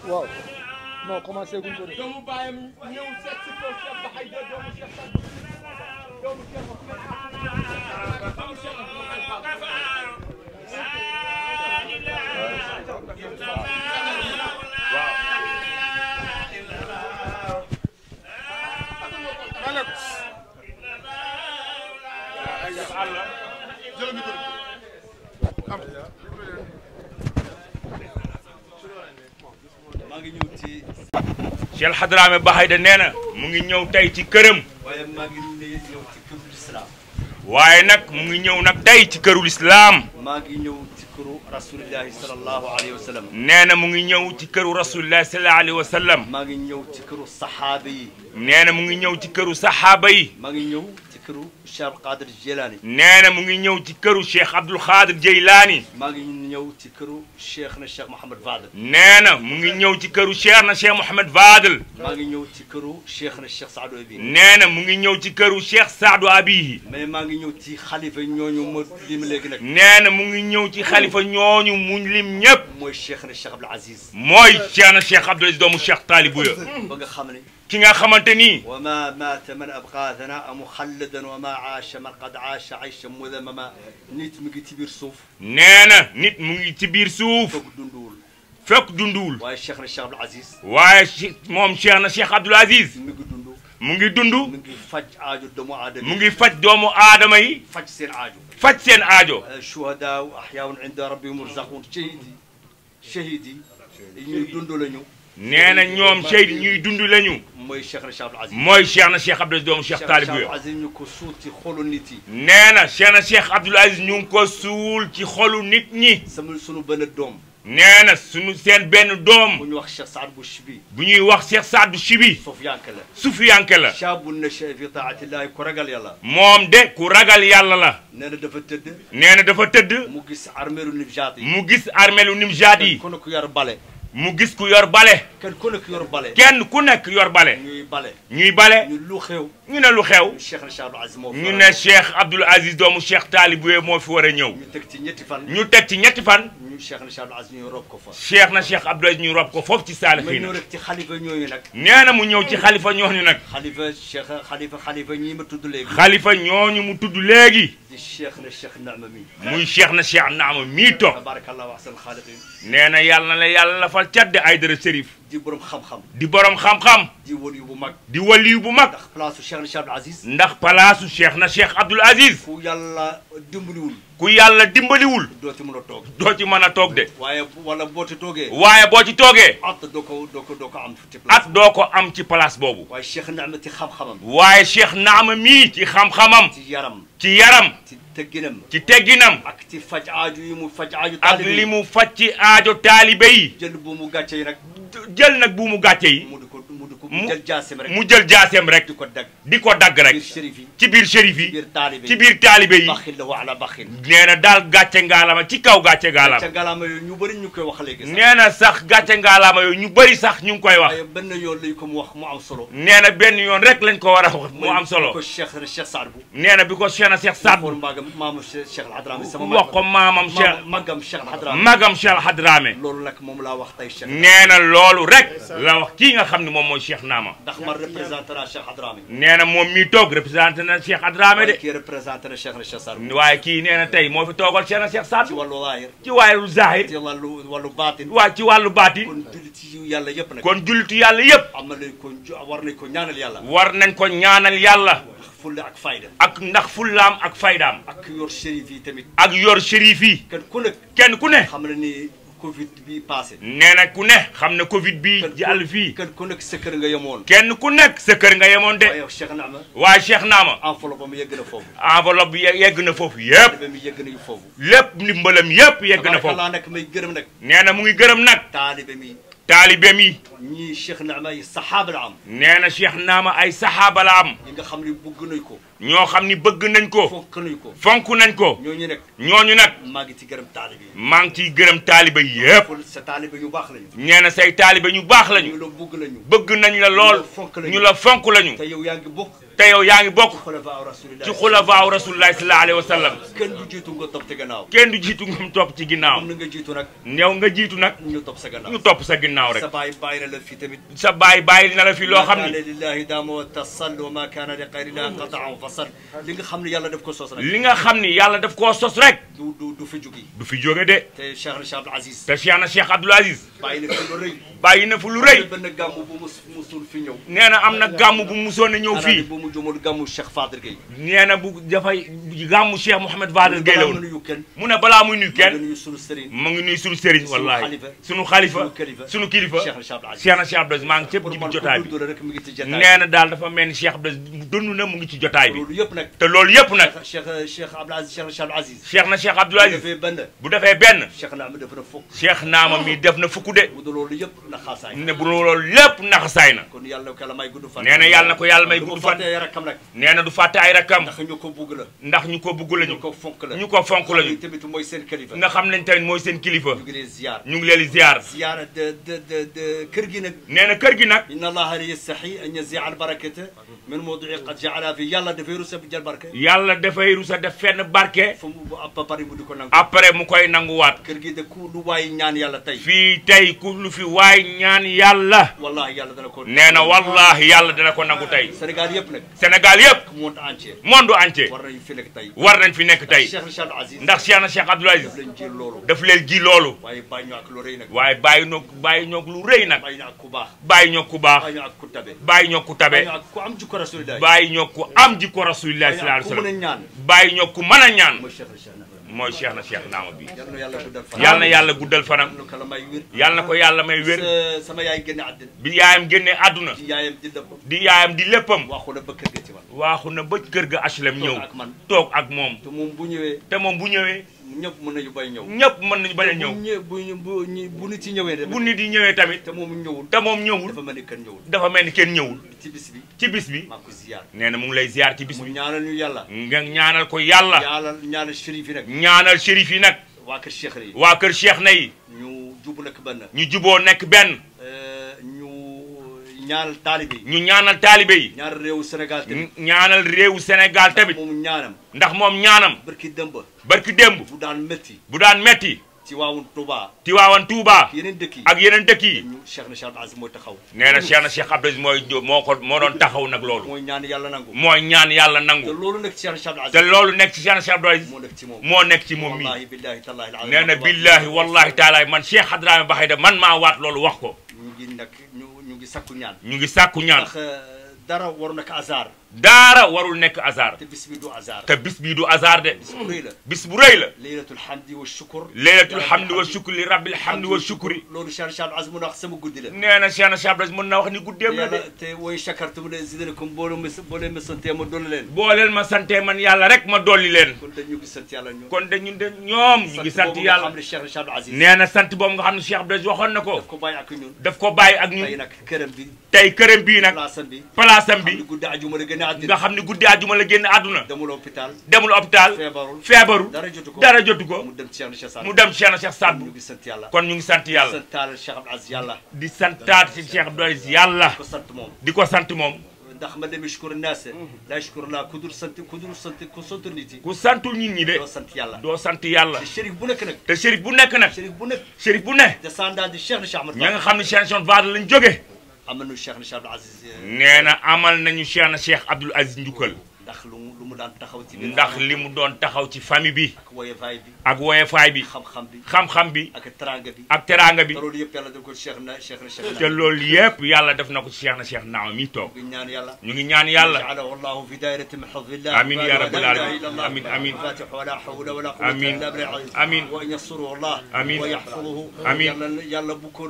waaw non commencé guñ ko de. doomu baayam ñëw seet si ko Cheikh Bahay de doomu Cheikh Sadou doomu Cheikh Cheikh Hadrame Bahaydé nee na mu ngi ñëw tey ci këram. waaye maa ngi ñëw ci këru lislaam. waaye nag mu ngi ñëw nag tey ci këru lislaam. maa ngi ñëw ci këru rasulillahi sallallahu alayhi wa sallam. nee na mu ngi ñëw ci këru rasulillahi sallallahu alayhi wa sallam. maa ngi ñëw ci këru saxaaba yi. nee na mu ngi ñëw ci këru saxaaba yi. maa ngi ñëw ci këru Cheikh Abdul Qadir Jilani. nee na mu ngi ñëw ci këru Cheikh Abdul Qadir Jilani. maa ngi ñëw ci këru Cheikh na Cheikh Mouhamed Fadel. nee na mu ngi ñëw ci këru Cheikh na Cheikh Mouhamed Fadel. maa ngi ñëw ci këru Cheikh na Cheikh Saadou Abi. nee na mu ngi ñëw ci këru Cheikh Saadou Abi. mais maa ngi ñëw ci xalifa ñooñu ma lim léegi nag. nee na mu ngi ñëw ci xalifa ñooñu mu lim ñëpp. mooy Cheikh na Cheikh Abdul Aziz. mooy Cheikh na Cheikh Abdul Aziz doomu Cheikh Talibou ya. ba nga xam ne. ki nga xamante ni. wa ma maata man abqaatana muxalladan wa ma aasha man qad aasha aycha mudamama nit mu ngi ci biir suuf. nee na nit mu ngi ci biir suuf. fekk dunduwul. fekk dunduwul. waaye Cheikh na Cheikh Abdul Aziz. waaye moom Cheikh na Cheikh Abdul Aziz. mu ngi dund. mu ngi dund. mu ngi faj aajo doomu aadama yi. mu ngi faj doomu aadama yi. faj seen aajo. faj seen aajo. shuhadaa ahyaa'un inda rabbihim yurzaquun shahid yi ñuy dund lañu. nee na ñoom shahid ñuy dund lañu. mooy Cheikh na Cheikh Abdul Aziz. mooy Cheikh na Cheikh Abdul Aziz doomu Cheikh Talibou ya. Cheikh Abdul Aziz ñu ko suul ci xolu nit yi. nee na Cheikh na Cheikh Abdul Aziz ñu ngi ko suul ci xolu nit ñi. sunu benn doom. nee na seen benn doom. bu ñuy wax Cheikh Saad bu Chibi. bu ñuy wax Cheikh Saad bu Chibi. Sufiyanke la. Sufiyanke la. shaabun nasha'a fi taa'atillahi ku ragal yàlla. moom de ku ragal yàlla la. nee na dafa tëdd. nee na dafa tëdd. mu gis armeelu Nimjaat yi. mu gis armeelu Nimjaat yi. ku ne ku yor bale. mu gis ku yor bale. kenn ku nekk yor bale. kenn ku nekk yor bale. ñuy bale. ñuy bale. ñu lu xew. ñu ne lu xew. Cheikh na Cheikh Abdul Aziz moo fi ñu ne Cheikh Abdul Aziz doomu Cheikh Talibou moo fi war a ñëw. ñu teg ci ñetti fan. ñu teg ci ñetti fan. ñu Cheikh na Cheikh Abdul Aziz ñu rob ko fa. Cheikh na Cheikh Abdul Aziz ñu rob ko foofu ci saalixiina. ma ñëw rek ci xalifa ñooñu nag. nee na mu ñëw ci xalifa ñooñu nag. xalifa ñii ma tudd léegi. xalifa ñooñu mu tudd léegi. di Cheikh na Cheikh Naama mi. muy Cheikh na Cheikh Naama mii toog. tabarakallahu ahsanul xaaliqiin. nee na yàlla na la yàlla lafal cadde Aydara Chérif. di borom xam-xam. di borom xam-xam. di waliyu bu mag. di waliyu bu mag. ndax palaasu Cheikh na Cheikh Abdul Aziz. ndax palaasu Cheikh na Cheikh Abdul Aziz. ku yàlla dimbaliwul. ku yàlla dimbaliwul. doo ci mën a toog. doo ci mën a toog de. waaye wala boo ci toogee. waaye boo ci toogee. at doo ko am ci place. at doo ko am ci place boobu. waaye Cheikh Naama ci xam-xamam. waaye Cheikh Naama mii ci xam-xamam. ci yaram. ci yaram. ci tegginam. ci tegginam. ak ci faj aaju yi mu faj aaju. ak li mu faj ci aajo taalibe yi. jël bu mu gàcce yi nag. jël nag bu mu gàcce yi. mu jël jaaseem rek. mu jël jaaseem rek. di ko dagg. di ko dagg rek. ci biir shérif yi. ci biir taalibe yi. baxil la wax la baxil. nee na daal gàcce ngaalama ci kaw gàcce ngaalama. gàcce ngaalama yooyu ñu bëri ñu koy wax léegi sax. nee na sax gàcce ngaalama yooyu ñu bëri sax ñu ngi koy wax. waaye benn yoon lañ ko mu wax mu am solo. nee na benn yoon rek lañ ko war a wax mu am solo. ko Cheikh Saad bu. nee na bi ko Cheikh na Cheikh Saad bu. maamam Cheikh Al Hadrami sama wax ko maamam Cheikh. magam Cheikh Al Hadrami. magam Cheikh Al Hadrami. loolu nag moom laa wax tey Cheikh. nee na loolu rek la wax kii nga xam ne moom mooy Cheikh Naama. ndax man représenté naa Cheikh Hadrami. nee na moom mii toog représenté na Cheikh Hadrami de. kii représenté na Cheikh na Cheikh Saad bu. waaye kii nee na tey moo fi toogal Cheikh na Cheikh Saad bu. ci wàllu zaahir. ci wàllu zaahir. ci wàllu baatin. waaye ci wàllu baatin. kon jullit yàlla yëpp nag. kon jullitu yàlla yëpp. am na lañ ko war nañ ko ñaanal yàlla. war nañ ko ñaanal yàlla. fulla ak fayda. ak ndax fullaam ak faydaam. ak yor shérif yi tamit. ak yor shérif yi. kenn ku ne. xam na ni Covid bi passé. nee na ku ne xam na Covid bi jàll fii. kenn ku nekk sa kër nga yemoon. kenn ku nekk sa kër nga yemoon de. waaye Cheikh Naama. waaye Cheikh Naama. enveloppe am yegg na foofu. enveloppe bi yegg na foofu yëpp. taalibe mi yegg nañu foofu. lépp ndimbalam yëpp yegg na foofu. nag may gërëm nag. nee na mu ngi gërëm nag. taalibe mi. taalibe mi. ñii Cheikh Naama ay saxaaba la am. nee na Cheikh Naama ay saxaaba la am. ñi nga xam ne bëgg nañ ko. ñoo xam ni bëgg nañ ko fonk nañ ko fonk nañ ko ñooñu nag maa ngi ci gërëm taalibe yi maa ngi ciy gërëm taalibe yépp sa taalibe ñu baax lañu nee na say taalibe ñu baax lañu ñu la bëgg lañu bëgg nañ la lool ñu la fonk lañu te yow yaa ngi bokk te yow yaa ngi bokk ci ci xulafaaw rasulillahi sallallahu alayhi wa sallam kenn du jiitu nga topp ci gannaaw kenn du jiitu nga topp ci ginnaaw nga jiitu nag ñëw nga jiitu nag ñu topp sa gannaaw ñu topp sa ginnaaw rek sa baay bàyyi na la fi tamit sa baay bàyyi na la fi loo xam kaana ni lillahi daama wa tasal wa ma kaana li xayrillah qataa fasal li nga xam ne yàlla daf ko sos rek li nga xam ni yàlla daf koo sos rek du fi jógi du fi jóge de te Cheikh na Cheikh Abdoul Aziz te Cheikh na Cheikh Abdoul Aziz bàyyi na fi lu rëy bàyyi na fi lu rëy benn gàmmu bu musul fi ñëw nee na am na gàmm bu musoon a ñëw fii bu mu jëmoon gàmmu Cheikh Fadel Gueye nee na bu dafay gàmmu Cheikh Mouhamed Fadel Gueye la woon nuyu kenn mu ne balaa muy nuyu kenn nuyu sunu sëriñ mu ngi nuyu sunu sëriñ wallahi sunu xalifa sunu kilifa Cheikh na Cheikh Abdoul Aziz maa ngi cëpp ji bi jotaay bi nee na daal dafa mel ni Cheikh Abdoul Aziz dund na mu ngi ci jotaay bi loolu yëpp nag te loolu yëpp nag Cheikh Abdoul Aziz Cheikh na Cheikh Abdoul Aziz bu defee benn Cheikh Naama def na fukk Cheikh Naama mi def na fukk de bu dul loolu yëpp na xaasaay ne bu loolu lépp naxasaay na kon yàlla ko yàlla may gudd fan nee na yàlla na ko yàlla may gudd fan nee na du fàtte ay rakkam ndax ñu ko bugg la ndax ñu ko bugg lañu ñu ko fonk la ñu ko fonk lañu tamit mooy seen kilifa nga xam nañ tamit mooy seen kilifa ñu ngi leen ziar ñu ngi leen di ziar ziyaara de kër gi nag nee na kër gi nag inna allaha la yastahi an yazia al barakata min mawdii qad jaala fi yàlla dafay rusa bi jël barke yàlla dafay rusa def fenn barke fu mu pare mu di ko nangu après mu koy nanguwaat kër gi de ku lu waay ñaan yàlla tey fii tey ku lu fi waay ñaan yàlla wallahi yàlla dana ko nee na wallahi yàlla dana ko nangu tey Sénégal yëpp nag Sénégal yëpp monde entier monde entier war nañu fi nekk tey war nañ fi nekk tey Cheikh na Cheikh Abdoul Aziz ndax Cheikh na Cheikh Abdoul Aziz lañ jël loolu daf leen ji loolu waaye bàyyi ñu ak lu rëy nag waaye bàyyi ñoog lu rëy nag bàyyi ñu ak ku baax bàyyi ñoog ku baax bàyyi ñu ak ku tabe bàyyi ñoog ku tabe bàyyi ñu ak ku am jikko rasulillah bàyyi ñoog ku am jikko rasulillahi sallallahu alayhi ku mën a wasallam ñaan bàyyi ñoog ku mën a ñaan mooy Cheikh na Cheikh mooy Cheikh na Cheikh Naama bi yal na yàlla guddal fan yàlla na yàlla guddal fanam yàlla na ko yàlla may wér sama yaay génne àddina bi yaayam génnee àdduna ci yaayam di lépp di yaayam di léppam waxu na ba kër ga ci man waaxu na ba kër ga HLM ñëw ak man toog ak moom te moom bu ñëwee te moom bu ñëwee ñëpp mën nañu bay ñëw ñëpp mën nañu bañ a ñëw bu nit yi ñëwee bu nit yi ñëwee tamit te moom ñëwul te moom ñëwul dafa mel ni kenn ñëwul dafa mel ni kenn ñëwul ci bis bi ci bis bi maa ko ziyaar nee na mu ngi lay ziar ci bis mu bi ñaanal ñu yàlla nga ñaanal ko yàlla ñaanal shérif yi nag ñaanal shérif yi nag waa kër Cheikh yi waa kër Cheikh na yi ñu jubu nag benn ñu juboo nekk benn ñu ñaanal taalibe yi ñu ñaanal taalibe yi ñaanal réewu Sénégal tamit ñaanal réewu Sénégal tamit moom ñaanam ndax moom ñaanam barki dëmb barki démb bu daan métti bu daan metti ci waawun Touba Tiwaawan Touba yeneen dëkk yi ak yeneen dëkk yi ñu Cheikh na Cheikh Abdoul Aziz mooy taxaw nee na Cheikh Abdoul Aziz moo doon taxaw nag loolu mooy ñaan yàlla nangu mooy ñaan yàlla te nangu loolu nag Cheikh na Cheikh Abdoul Aziz te loolu nekk ci Cheikh na Cheikh Abdoul Aziz moo nekk ci moom moo nekk ci moom wallahi mii billahi tallahi nee na billahi wallahi taala man Cheikh Hadrami Baxayda man maa waat loolu wax ko ñu ngi sakku ñaan ñu ngi sàkku ñaan ndax dara waru nag hasard daara warul nekk hasard te bis bi du hasard te bis bii du hasard de bis bu rëy la bis bu rëy la laylatul hamdi wa shukur laylatul hamdi wa shukri li rabbil hamdi wa shukri loolu Cheikh na Cheikh Abdoul Aziz mën na wax sama guddi la nee na Cheikh na Cheikh Abdoul Aziz mën na wax ni guddeem la de te woy shakartum la zidanakum boo leen ma santee ma dolli leen boo leen ma santee man yàlla rek ma dolli leen kon dañ ñu ngi sant yàlla ñoom kon de ñun de ñoom ñu ngi sant yàlla xam ne Cheikh na Cheikh Abdoul Aziz nee na sant boobu nga xam ne Cheikh Abdoul Aziz waxoon na ko daf ko bàyyi ak ñun daf ko bàyyi ak tey ñun nag këram bi tey këram bii nag place am bi palaasam bi guddi ajuma la gën a àddina nga xam ne guddi àjjuma la génn àdduna demul hôpital demul hôpital feebaru dara jotu ko mu dem Cheikh na Cheikh Saad mu dem Cheikh na Cheikh Saad ñu Bou ngi sant yàlla kon ñu ngi sant yàlla santaal Cheikh Abdoul Aziz yàlla di santaat ci Cheikh Abdoul Aziz yàlla ko sant moom di ko sant moom ndax ma dem yashkur naas la yashkur la ku dul sant ku sant nit yi ku santul nit ñi de doo sant yàlla doo sant yàlla te shérif bu nekk nag te shérif bu nekk nag shérif bu nekk shérif bu ne descendant di Cheikh na Cheikh Ahmad ña nga xam ne Cheikh na Cheikh Fadal lañ jóge am nañu Cheikh na Cheikh Abdoul Aziz nee na amal nañu Cheikh na Cheikh Abdoul Aziz njukkal ndax lu mu daan taxaw ci biir ndax li mu doon taxaw ci famille bi ak woyefaay bi ak woyefaay bi xam-xam bi xam-xam bi ak teraanga bi ak teraanga bi te loolu yëpp yàlla def ko Cheikh na Cheikh te loolu yëpp yàlla def na ko ci Cheikh na Cheikh Naama mi toog ñu ñaan yàlla ñu ngi ñaan yàlla ja'alahu Allahu fi daa'irati min hifdillah amin ya rabbal alamin amin amin fatiha wala hawla wala quwwata amin illa billah amin wa in yansuruhu Allah amin wa yahfazuhu amin yàlla bu ko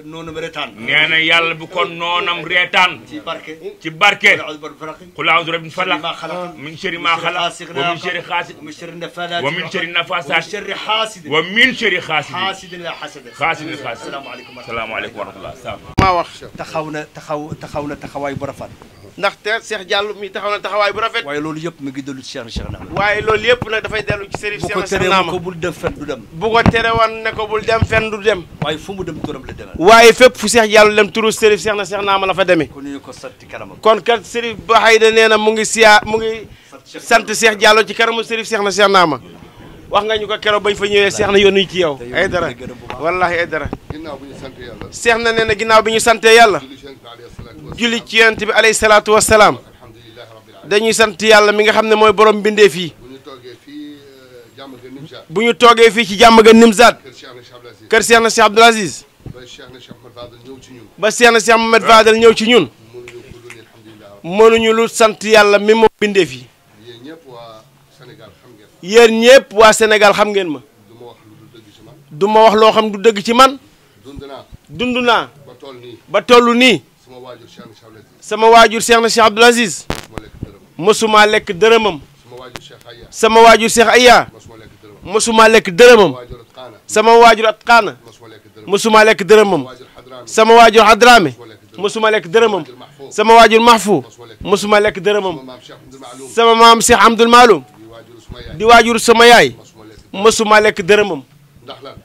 noonu reetaan nee na yàlla bu ko noonam reetaan ci barke ci barke qul qul a'udhu bi rabbil falaq min sharri ma khalaq wa min sharri ghasiqin ومن شر النفاثات ومن شر النفاثات ومن شر حاسد ومن شر حاسد حاسد لا حسد حاسد لا حسد السلام عليكم السلام عليكم ورحمة الله maa wax taxaw na taxawaay bu rafet ndaxte Cheikh Diallo mi taxaw na taxawaay bu rafet. waaye loolu yëpp mi ngi dellu ci Cheikh Naama. waaye loolu yëpp nag dafay dellu ci Serif Cheikh Naama. Naama bu ko bul dem fenn du dem. bu ko tere woon ne ko bul dem fenn du dem. waaye fu mu dem turam la demee. waaye fépp fu Cheikh Diallo dem turu Serif Cheikh Naama la fa demee. kon ñu ko sant kanamam. kon kat Serif Ba Hayda nee na mu ngi sant Cheikh Diallo ci kanamu Serif Cheikh Naama. wax nga ñu ko keroog bañ fa ñëwee Cheikh na yónni ci yow. ay dara wallahi ay dara. ginnaaw bi ñu sant yàlla. Cheikh na nee na ginnaaw bi ñu santee yàlla. julli ci yonent bi alayhi salaatu wa salaam. dañuy sant yàlla mi nga xam ne mooy borom mbindeef yi. bu ñu toogee fii ci jàmm ga Nimzaat. kër Cheikh na Cheikh Abdoul Aziz. ba Cheikh na Cheikh Mohamed Fadel ñëw ci ñun. mënuñu lu sant yàlla mi moom mbindeef yi. yéen ñëpp waa Sénégal xam ngeen ma. du ma wax loo xam du dëgg ci man. dund naa. ba toll nii. sama waajur Cheikh na Cheikh Abdoul Aziz. mosuma lekk dërëmam. sama waajur Cheikh Aya. mosuma lekk dërëmam. sama waajur Atqaana. mosuma lekk dërëmam. sama waajur Hadraame. mosuma lekk dërëmam. sama waajur Mahfou. mosuma lekk dërëmam. sama maam Cheikh Abdoul Maloum. di waajur sama yaay. mosuma lekk dërëmam.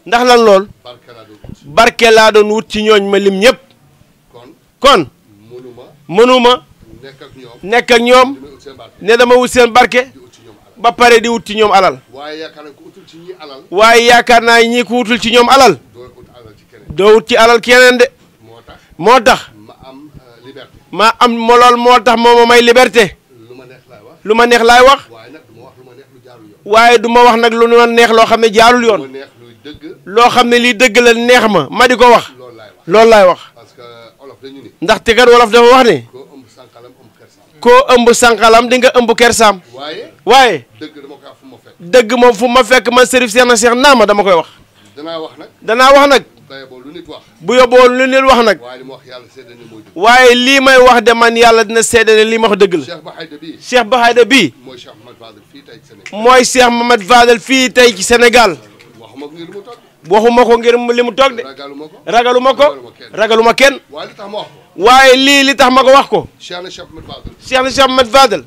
ndax lan lool. barke laa doon wut ci ñooñ ma lim ñëpp. kon mënuma nekk ak ñoom ne dama wut seen barke ba pare di wut ci ñoom alal. waaye yaakaar naa ñii ko wutul ci ñoom alal doo wut ci alal keneen de. moo tax ma am ma lool moo tax moo ma may liberté. lu ma neex laay wax. waaye du ma wax nag lu ma neex loo xam ne jaarul yoon. loo xam ne lii dëgg la neex ma di ko wax. loolu laay wax. ndaxte kat wolof dafa wax ne. koo ëmb sànqalam di nga ëmb kersaam. waaye. dëgg moom fu ma fekk man Serif Cheikh Naama dama koy wax. danaa wax nag. bu yóbboo lu nit wax nag. waaye lii may wax de man yàlla dina seede ne lii ma wax dëgg la. Cheikh Ba Hayda bii. mooy Cheikh Mohamed Fadel fii tey ci Sénégal. waxuma ko ngir li mu toog de. ragaluma kenn. waaye lii li tax ma ko wax ko. Cheikh na Cheikh Mohamed Fadel.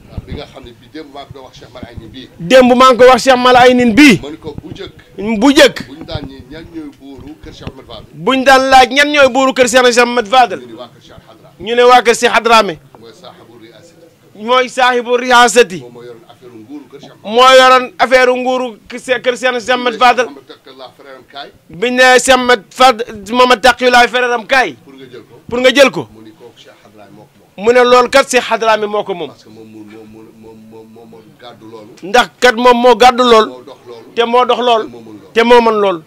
démb maa ngi ko wax Cheikh Mal Aynin bii. bu jëkk. buñ daan laaj ñan ñooy buuru kër Cheikh na Cheikh Mohamed Fadel. ñu ne waa kër Cheikh Hadrame. mooy saahibu riyaasati. moo yoroon affaire nguuru kër Cheikh na Cheikh Mohamed Fadel. biñ ne Cheikh Mohamed Taqiyulaay fereeram kaay. pour nga jël ko. mu ne loolu kat Cheikh Hadrame moo ko moom. ndax kat moom moo gàddu lool. te moo dox lool. te moo mën lool.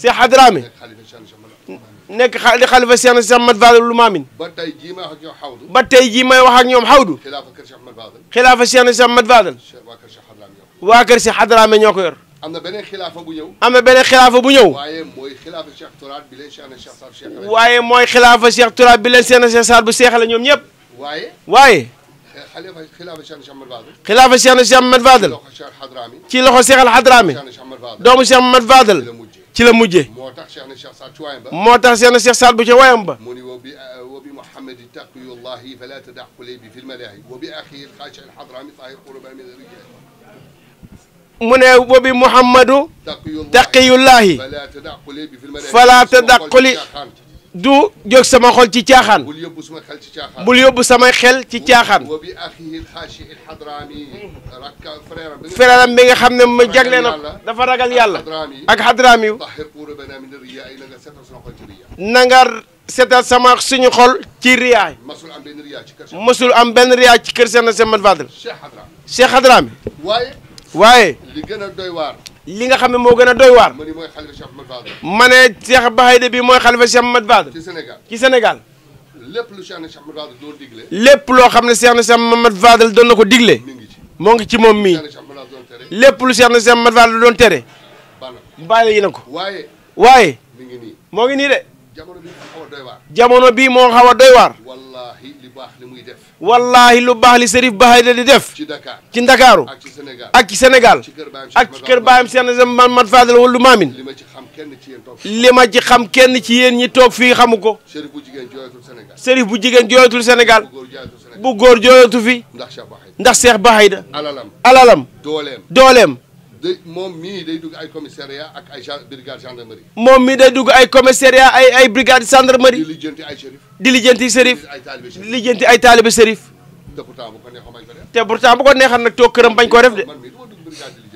Cheikh Hadrame nekk xalifa Cheikh na Cheikh Mohamed Fadel lu maamin. ba tey jii may wax ak ñoom xawdu. xilaafa Cheikh na Cheikh Mohamed Fadel. waa kër Cheikh Hadrame ñoo ko yor. am na beneen xilaafa bu ñëw. waaye mooy xilaafa Cheikh Tourade bi leen Cheikh na Cheikh Saad bu seexale. waaye mooy xilaafa Cheikh Tourade bi leen Cheikh na Cheikh Saad bu seexale ñoom ñëpp. waaye. xilaafa Cheikh na Cheikh Mohamed Fadel. ci loxo Cheikh al Hadrame. doomu Cheikh Mohamed Fadel. ci la mujjee. moo tax Cheikh na Cheikh Saad bu ca wayam ba. محمد تقي الله فلا تدعقلي في الملاهي وبأخيه الخاشع الحضرمي طاهر قربا من الرجال mu ne wobi Muhammadu taqiyullahi fala tadaquli du jóg sama xol ci caaxaan bul yóbbu sama xel ci caaxaan frère bi nga xam ne mu jagle na dafa ragal yàlla ak Hadrami na nga seetal sama suñu xol ci riyaay masul am benn riyaay ci kër Cheikh na Cheikh Mohamed Fadel Cheikh Hadrami waaye li gën a doy waar li nga xam ne moo gën a doy waar ma ne Cheikh Ba Hayda bi mooy xalifa Cheikh Mohamed Fadel ci Sénégal lépp lu Cheikh na Cheikh Mohamed Fadel doon digle lépp loo xam ne Cheikh na Cheikh Mohamed Fadel doon na ko digle moo ngi ci moom mii lépp lu Cheikh na Cheikh Mohamed Fadel doon tere bàyyi na ko waaye moo ngi nii de jamono bii moo xaw a doy waar wallahi lu baax li Serif Ba Hayda di def ci Ndakaaru ak ci Sénégal ak ci kër baayam Cheikh na Cheikh Mohamed Fadel wala Maamin li ma ci xam kenn ci yéen ñi toog fii xamu ko. Chérif bu jigéen jooyatul Sénégal. Chérif bu jigéen jooyatul Sénégal. bu góor jooyatu fi. ndax Cheikh Ba Aïda. alalam. dooleem. moom mii day dugg ay commissariat ak ay brigade gendarmerie. moom mii day dugg ay commissariat ay brigade gendarmerie. di lijjanti ay Chérif. di lijjanti Chérif. di lijjanti ay taalibe Chérif. te pourtant bu ko neexoon bañ ko def. te pourtant bu ko neexoon nag toog këram bañ koo def de.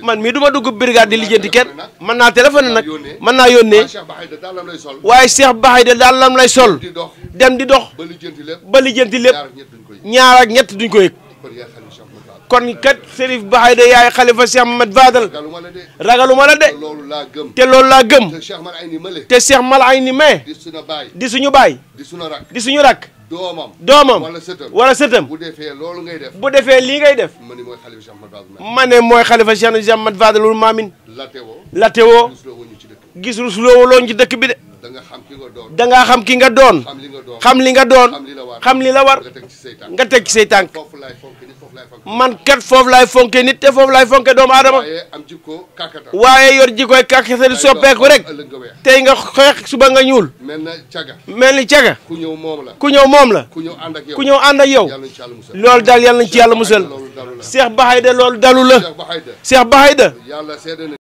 man mii du ma dugg brigade di lijjanti kenn. mën naa téléphone nag mën naa yónnee. waaye Cheikh Ba Aïda daal lam lay sol. dem di dox. ba lijjanti lépp. ñaar ak ñett duñ ko yëg. kon kat Chérif Ba Aïda yaay xalifa Cheikh Mohamed Fadal. ragaluma la de. te loolu laa gëm. te Cheikh Mal Ayni mais. di suñu baay. di suñu rak. doomam wala sëtam. bu defee lii ngay def. ma ne mooy xalifa Cheikh Mohamed Fadalul Maamin. latewoo. gis rusloo looñ ci dëkk bi de. da nga xam ki nga doon. xam li nga doon. xam li la war. nga teg ci say tànk. man kat foofu laay fonke nit te foofu laay fonke doomu aadama. waaye yor jikoy kàkkata di soppeeku rek. tey nga xeex suba nga ñuul. mel ni caga. ku ñëw moom la. ku ñëw ànd ak yow. loolu daal yàlla nañ ci yàlla musal. Cheikh Ba Aïda loolu dalu la. Cheikh Ba Aïda